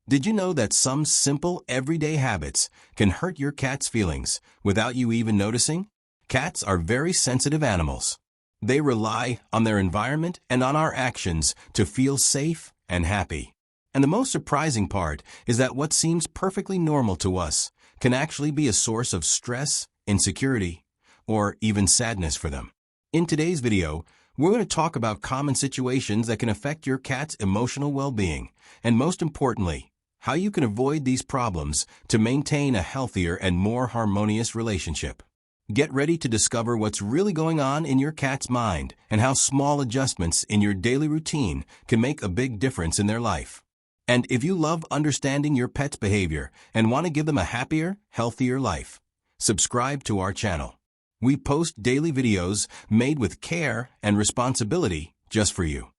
Did you know that some simple everyday habits can hurt your cat's feelings without you even noticing? Cats are very sensitive animals. They rely on their environment and on our actions to feel safe and happy. And the most surprising part is that what seems perfectly normal to us can actually be a source of stress, insecurity, or even sadness for them. In today's video, we're going to talk about common situations that can affect your cat's emotional well-being, and most importantly, how you can avoid these problems to maintain a healthier and more harmonious relationship. Get ready to discover what's really going on in your cat's mind and how small adjustments in your daily routine can make a big difference in their life. And if you love understanding your pet's behavior and want to give them a happier, healthier life, subscribe to our channel. We post daily videos made with care and responsibility just for you.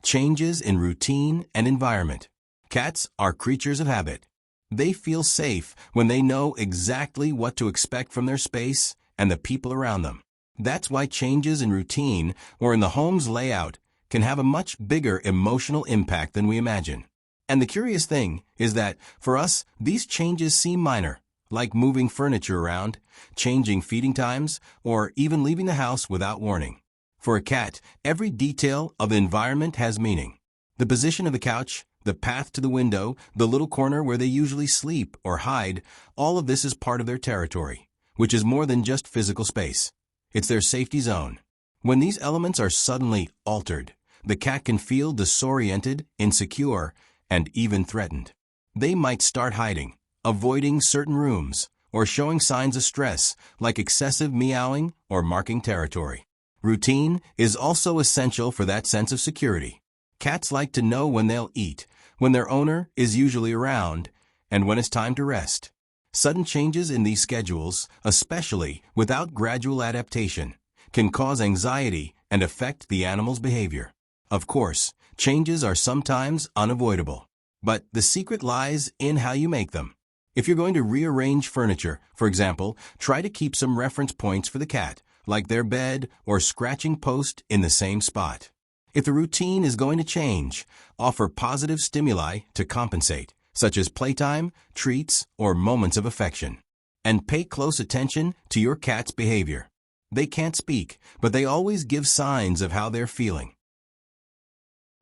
Changes in routine and environment. Cats are creatures of habit. They feel safe when they know exactly what to expect from their space and the people around them. That's why changes in routine or in the home's layout can have a much bigger emotional impact than we imagine. And the curious thing is that, for us, these changes seem minor, like moving furniture around, changing feeding times, or even leaving the house without warning. For a cat, every detail of the environment has meaning. The position of the couch, the path to the window, the little corner where they usually sleep or hide, all of this is part of their territory, which is more than just physical space. It's their safety zone. When these elements are suddenly altered, the cat can feel disoriented, insecure, and even threatened. They might start hiding, avoiding certain rooms, or showing signs of stress, like excessive meowing or marking territory. Routine is also essential for that sense of security. Cats like to know when they'll eat, when their owner is usually around, and when it's time to rest. Sudden changes in these schedules, especially without gradual adaptation, can cause anxiety and affect the animal's behavior. Of course, changes are sometimes unavoidable, but the secret lies in how you make them. If you're going to rearrange furniture, for example, try to keep some reference points for the cat, like their bed or scratching post in the same spot. If the routine is going to change, offer positive stimuli to compensate, such as playtime, treats, or moments of affection. And pay close attention to your cat's behavior. They can't speak, but they always give signs of how they're feeling.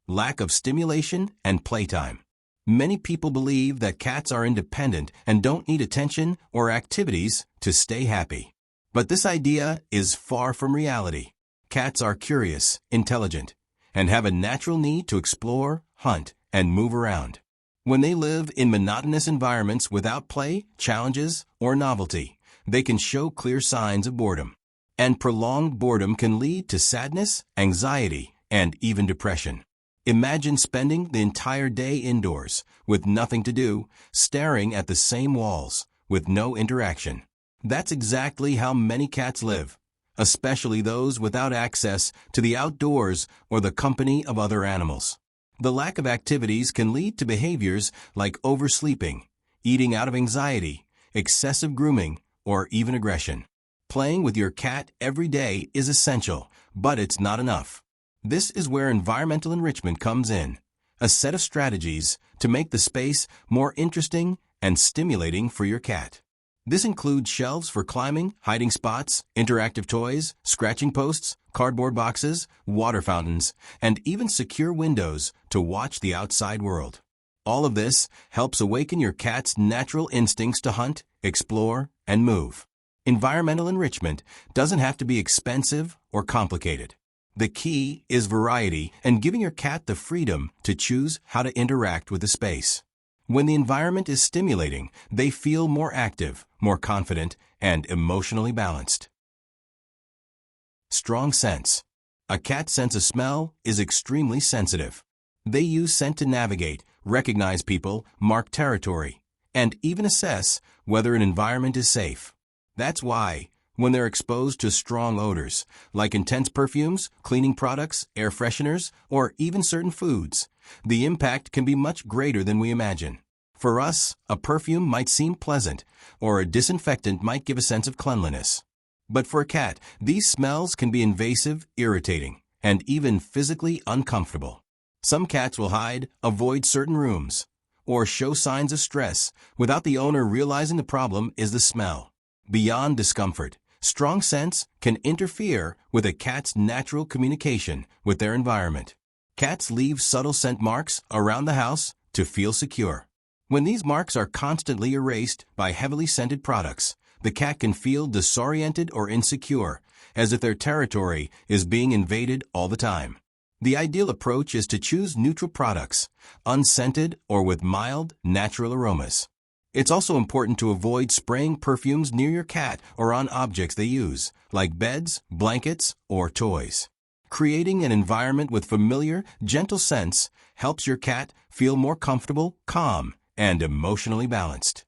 Lack of stimulation and playtime. Many people believe that cats are independent and don't need attention or activities to stay happy. But this idea is far from reality. Cats are curious, intelligent, and have a natural need to explore, hunt, and move around. When they live in monotonous environments without play, challenges, or novelty, they can show clear signs of boredom. And prolonged boredom can lead to sadness, anxiety, and even depression. Imagine spending the entire day indoors, with nothing to do, staring at the same walls, with no interaction. That's exactly how many cats live, especially those without access to the outdoors or the company of other animals. The lack of activities can lead to behaviors like oversleeping, eating out of anxiety, excessive grooming, or even aggression. Playing with your cat every day is essential, but it's not enough. This is where environmental enrichment comes in, a set of strategies to make the space more interesting and stimulating for your cat. This includes shelves for climbing, hiding spots, interactive toys, scratching posts, cardboard boxes, water fountains, and even secure windows to watch the outside world. All of this helps awaken your cat's natural instincts to hunt, explore, and move. Environmental enrichment doesn't have to be expensive or complicated. The key is variety and giving your cat the freedom to choose how to interact with the space. When the environment is stimulating, they feel more active, more confident, and emotionally balanced. Strong sense. A cat's sense of smell is extremely sensitive. They use scent to navigate, recognize people, mark territory, and even assess whether an environment is safe. That's why, when they're exposed to strong odors, like intense perfumes, cleaning products, air fresheners, or even certain foods, the impact can be much greater than we imagine. For us, a perfume might seem pleasant, or a disinfectant might give a sense of cleanliness. But for a cat, these smells can be invasive, irritating, and even physically uncomfortable. Some cats will hide, avoid certain rooms, or show signs of stress without the owner realizing the problem is the smell. Beyond discomfort, strong scents can interfere with a cat's natural communication with their environment. Cats leave subtle scent marks around the house to feel secure. When these marks are constantly erased by heavily scented products, the cat can feel disoriented or insecure, as if their territory is being invaded all the time. The ideal approach is to choose neutral products, unscented or with mild, natural aromas. It's also important to avoid spraying perfumes near your cat or on objects they use, like beds, blankets, or toys. Creating an environment with familiar, gentle scents helps your cat feel more comfortable, calm, and emotionally balanced.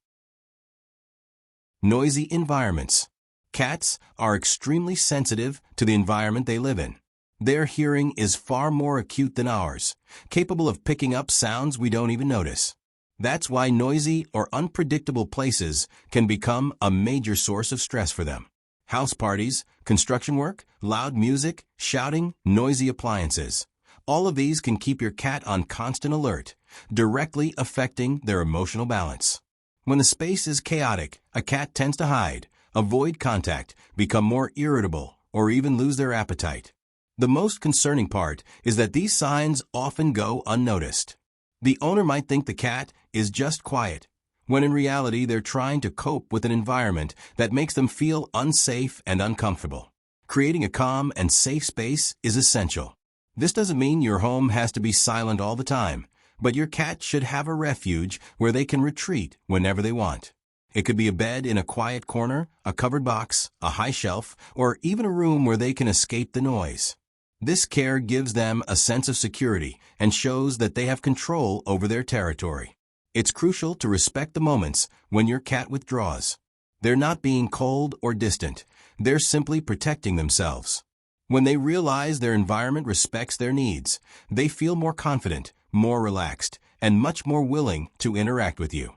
Noisy environments. Cats are extremely sensitive to the environment they live in. Their hearing is far more acute than ours, capable of picking up sounds we don't even notice. That's why noisy or unpredictable places can become a major source of stress for them. House parties, construction work, loud music, shouting, noisy appliances. All of these can keep your cat on constant alert, directly affecting their emotional balance. When the space is chaotic, a cat tends to hide, avoid contact, become more irritable, or even lose their appetite. The most concerning part is that these signs often go unnoticed. The owner might think the cat is just quiet, when in reality they're trying to cope with an environment that makes them feel unsafe and uncomfortable. Creating a calm and safe space is essential. This doesn't mean your home has to be silent all the time, but your cat should have a refuge where they can retreat whenever they want. It could be a bed in a quiet corner, a covered box, a high shelf, or even a room where they can escape the noise. This care gives them a sense of security and shows that they have control over their territory. It's crucial to respect the moments when your cat withdraws. They're not being cold or distant. They're simply protecting themselves. When they realize their environment respects their needs, they feel more confident, more relaxed, and much more willing to interact with you.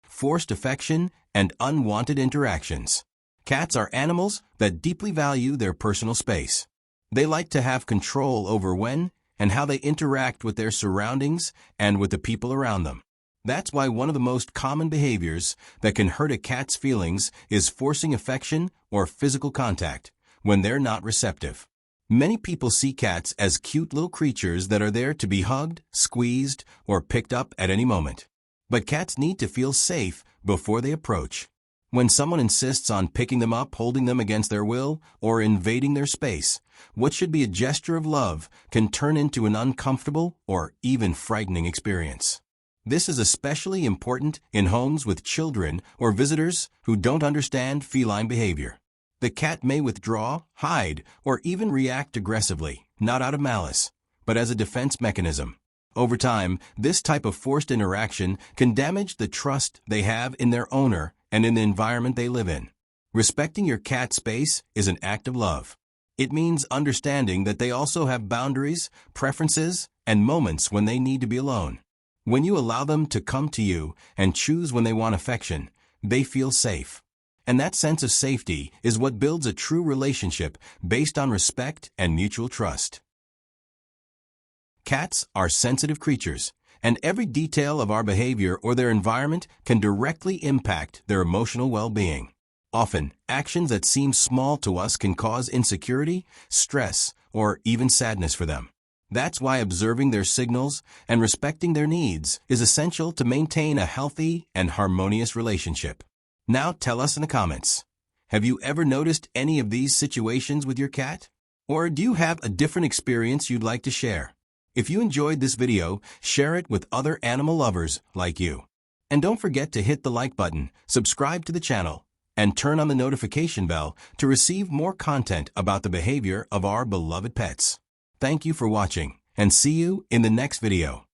Forced affection and unwanted interactions. Cats are animals that deeply value their personal space. They like to have control over when and how they interact with their surroundings and with the people around them. That's why one of the most common behaviors that can hurt a cat's feelings is forcing affection or physical contact when they're not receptive. Many people see cats as cute little creatures that are there to be hugged, squeezed, or picked up at any moment. But cats need to feel safe before they approach. When someone insists on picking them up, holding them against their will, or invading their space, what should be a gesture of love can turn into an uncomfortable or even frightening experience. This is especially important in homes with children or visitors who don't understand feline behavior. The cat may withdraw, hide, or even react aggressively, not out of malice, but as a defense mechanism. Over time, this type of forced interaction can damage the trust they have in their owner and in the environment they live in. Respecting your cat's space is an act of love. It means understanding that they also have boundaries, preferences, and moments when they need to be alone. When you allow them to come to you and choose when they want affection, they feel safe. And that sense of safety is what builds a true relationship based on respect and mutual trust. Cats are sensitive creatures, and every detail of our behavior or their environment can directly impact their emotional well-being. Often, actions that seem small to us can cause insecurity, stress, or even sadness for them. That's why observing their signals and respecting their needs is essential to maintain a healthy and harmonious relationship. Now tell us in the comments, have you ever noticed any of these situations with your cat? Or do you have a different experience you'd like to share? If you enjoyed this video, share it with other animal lovers like you. And don't forget to hit the like button, subscribe to the channel, and turn on the notification bell to receive more content about the behavior of our beloved pets. Thank you for watching, and see you in the next video.